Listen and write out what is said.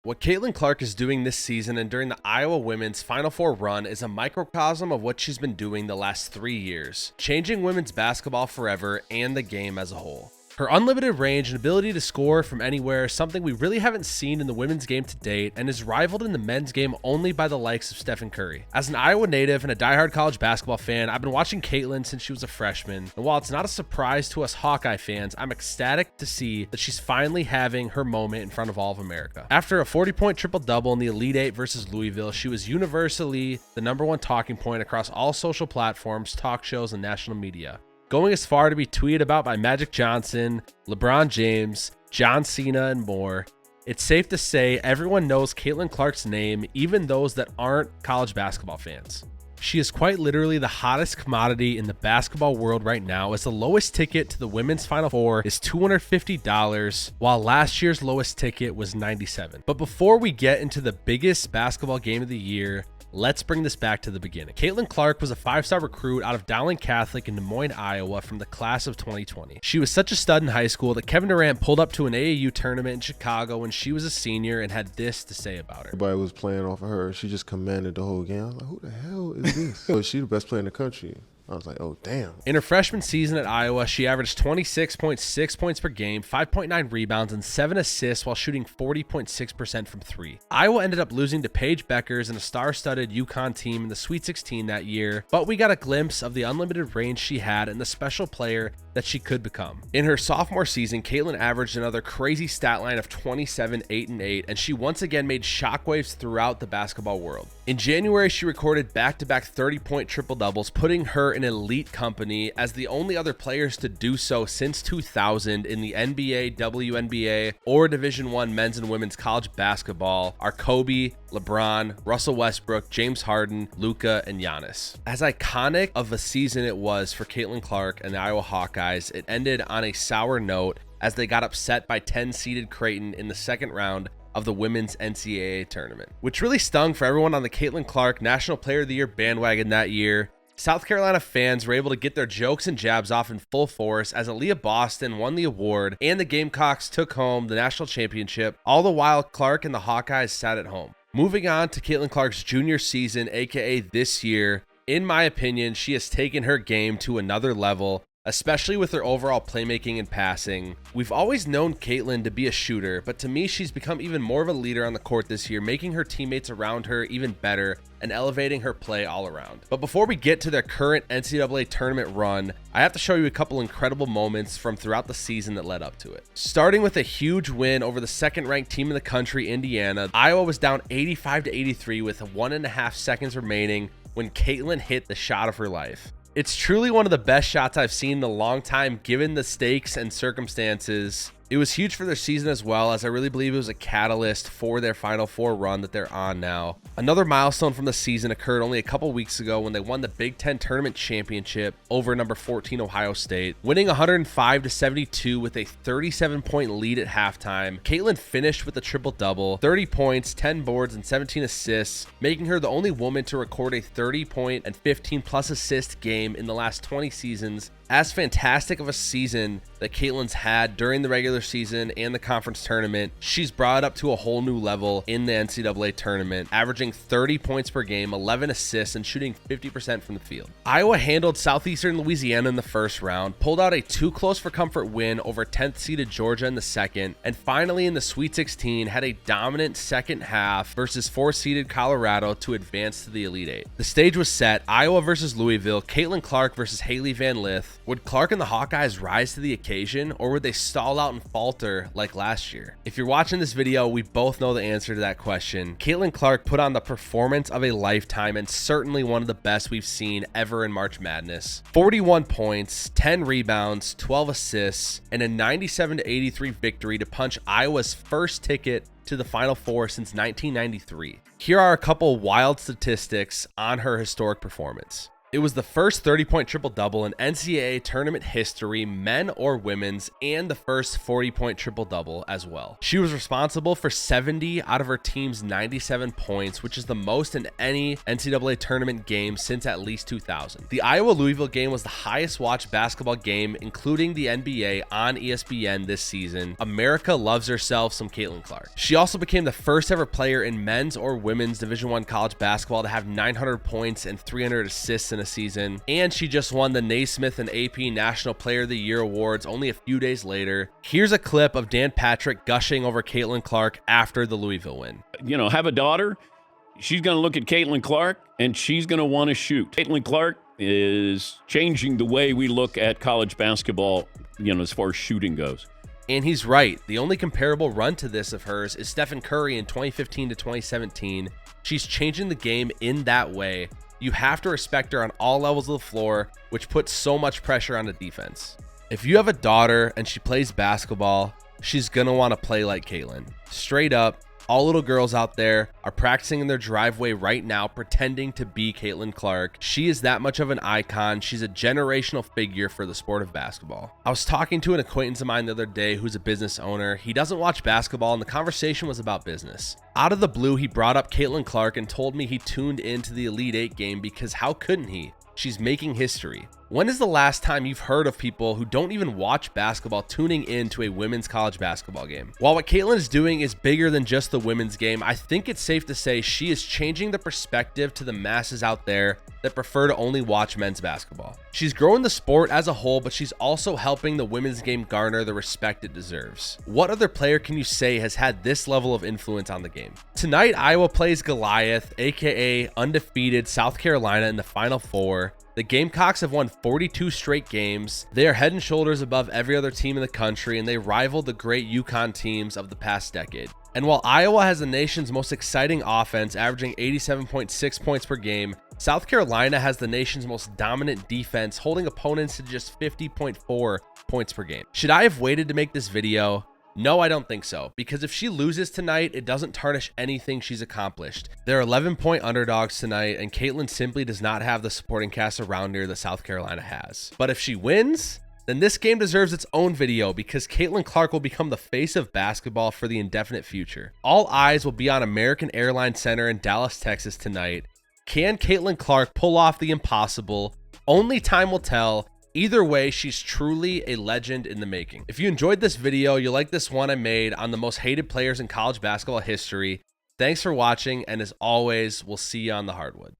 What Caitlin Clark is doing this season and during the Iowa women's Final Four run is a microcosm of what she's been doing the last 3 years, changing women's basketball forever and the game as a whole. Her unlimited range and ability to score from anywhere is something we really haven't seen in the women's game to date and is rivaled in the men's game only by the likes of Stephen Curry. As an Iowa native and a diehard college basketball fan, I've been watching Caitlin since she was a freshman, and while it's not a surprise to us Hawkeye fans, I'm ecstatic to see that she's finally having her moment in front of all of America. After a 40-point triple-double in the Elite Eight versus Louisville, she was universally the #1 talking point across all social platforms, talk shows, and national media, going as far to be tweeted about by Magic Johnson, LeBron James, John Cena, and more. It's safe to say everyone knows Caitlin Clark's name, even those that aren't college basketball fans. She is quite literally the hottest commodity in the basketball world right now, as the lowest ticket to the women's Final Four is $250, while last year's lowest ticket was $97. But before we get into the biggest basketball game of the year, let's bring this back to the beginning. Caitlin Clark was a 5-star recruit out of Dowling Catholic in Des Moines, Iowa from the class of 2020. She was such a stud in high school that Kevin Durant pulled up to an AAU tournament in Chicago when she was a senior and had this to say about her. Everybody was playing off of her. She just commanded the whole game. I was like, who the hell is this? So she's the best player in the country. I was like, oh, damn. In her freshman season at Iowa, she averaged 26.6 points per game, 5.9 rebounds, and 7 assists while shooting 40.6% from 3. Iowa ended up losing to Paige Beckers and a star-studded UConn team in the Sweet 16 that year, but we got a glimpse of the unlimited range she had and the special player that she could become. In her sophomore season, Caitlin averaged another crazy stat line of 27, 8, and 8, and she once again made shockwaves throughout the basketball world. In January, she recorded back-to-back 30-point triple-doubles, putting her in elite company as the only other players to do so since 2000 in the NBA, WNBA, or Division I men's and women's college basketball are Kobe, LeBron, Russell Westbrook, James Harden, Luka, and Giannis. As iconic of a season it was for Caitlin Clark and the Iowa Hawkeyes, it ended on a sour note as they got upset by 10-seeded Creighton in the second round of the women's NCAA tournament, which really stung for everyone on the Caitlin Clark National Player of the Year bandwagon that year. South Carolina fans were able to get their jokes and jabs off in full force as Aaliyah Boston won the award and the Gamecocks took home the national championship, all the while Clark and the Hawkeyes sat at home. Moving on to Caitlin Clark's junior season, aka this year, in my opinion, she has taken her game to another level, especially with her overall playmaking and passing. We've always known Caitlin to be a shooter, but to me, she's become even more of a leader on the court this year, making her teammates around her even better and elevating her play all around. But before we get to their current NCAA tournament run, I have to show you a couple incredible moments from throughout the season that led up to it. Starting with a huge win over the second-ranked team in the country, Indiana, Iowa was down 85-83 with 1.5 seconds remaining when Caitlin hit the shot of her life. It's truly one of the best shots I've seen in a long time, given the stakes and circumstances. It was huge for their season as well, as I really believe it was a catalyst for their Final Four run that they're on now. Another milestone from the season occurred only a couple weeks ago when they won the Big Ten Tournament Championship over number 14 Ohio State, winning 105-72 with a 37-point lead at halftime. Caitlin finished with a triple-double, 30 points, 10 boards, and 17 assists, making her the only woman to record a 30-point and 15-plus assist game in the last 20 seasons. As fantastic of a season that Caitlin's had during the regular season and the conference tournament, she's brought up to a whole new level in the NCAA tournament, averaging 30 points per game, 11 assists, and shooting 50% from the field. Iowa handled Southeastern Louisiana in the first round, pulled out a too close for comfort win over 10th seeded Georgia in the second, and finally in the Sweet 16 had a dominant second half versus 4th seeded Colorado to advance to the Elite Eight. The stage was set: Iowa versus Louisville, Caitlin Clark versus Haley Van Lith. Would Clark and the Hawkeyes rise to the occasion, or would they stall out and falter like last year? If you're watching this video, we both know the answer to that question. Caitlin Clark put on the performance of a lifetime and certainly one of the best we've seen ever in March Madness. 41 points, 10 rebounds, 12 assists, and a 97-83 victory to punch Iowa's first ticket to the Final Four since 1993. Here are a couple wild statistics on her historic performance. It was the first 30-point triple-double in NCAA tournament history, men or women's, and the first 40-point triple-double as well. She was responsible for 70 out of her team's 97 points, which is the most in any NCAA tournament game since at least 2000. The Iowa-Louisville game was the highest watched basketball game, including the NBA, on ESPN this season. America loves herself some Caitlin Clark. She also became the first ever player in men's or women's Division I college basketball to have 900 points and 300 assists in a season, and she just won the Naismith and AP National Player of the Year awards only a few days later. Here's a clip of Dan Patrick gushing over Caitlin Clark after the Louisville win. Have a daughter, she's going to look at Caitlin Clark, and she's going to want to shoot. Caitlin Clark is changing the way we look at college basketball, as far as shooting goes. And he's right. The only comparable run to this of hers is Stephen Curry in 2015 to 2017. She's changing the game in that way. You have to respect her on all levels of the floor, which puts so much pressure on the defense. If you have a daughter and she plays basketball, she's going to want to play like Caitlin. Straight up, all little girls out there are practicing in their driveway right now, pretending to be Caitlin Clark. She is that much of an icon. She's a generational figure for the sport of basketball. I was talking to an acquaintance of mine the other day who's a business owner. He doesn't watch basketball, and the conversation was about business. Out of the blue, he brought up Caitlin Clark and told me he tuned into the Elite Eight game because how couldn't he? She's making history. When is the last time you've heard of people who don't even watch basketball tuning into a women's college basketball game? While what Caitlin is doing is bigger than just the women's game, I think it's safe to say she is changing the perspective to the masses out there that prefer to only watch men's basketball. She's growing the sport as a whole, but she's also helping the women's game garner the respect it deserves. What other player can you say has had this level of influence on the game? Tonight, Iowa plays Goliath, aka undefeated South Carolina, in the Final Four. The Gamecocks have won 42 straight games. They are head and shoulders above every other team in the country, and they rival the great UConn teams of the past decade. And while Iowa has the nation's most exciting offense, averaging 87.6 points per game, South Carolina has the nation's most dominant defense, holding opponents to just 50.4 points per game. Should I have waited to make this video? No, I don't think so, because if she loses tonight, it doesn't tarnish anything she's accomplished. They're 11-point underdogs tonight, and Caitlin simply does not have the supporting cast around her that South Carolina has. But if she wins, then this game deserves its own video, because Caitlin Clark will become the face of basketball for the indefinite future. All eyes will be on American Airlines Center in Dallas, Texas tonight. Can Caitlin Clark pull off the impossible? Only time will tell. Either way, she's truly a legend in the making. If you enjoyed this video, you'll like this one I made on the most hated players in college basketball history. Thanks for watching, and as always, we'll see you on the hardwood.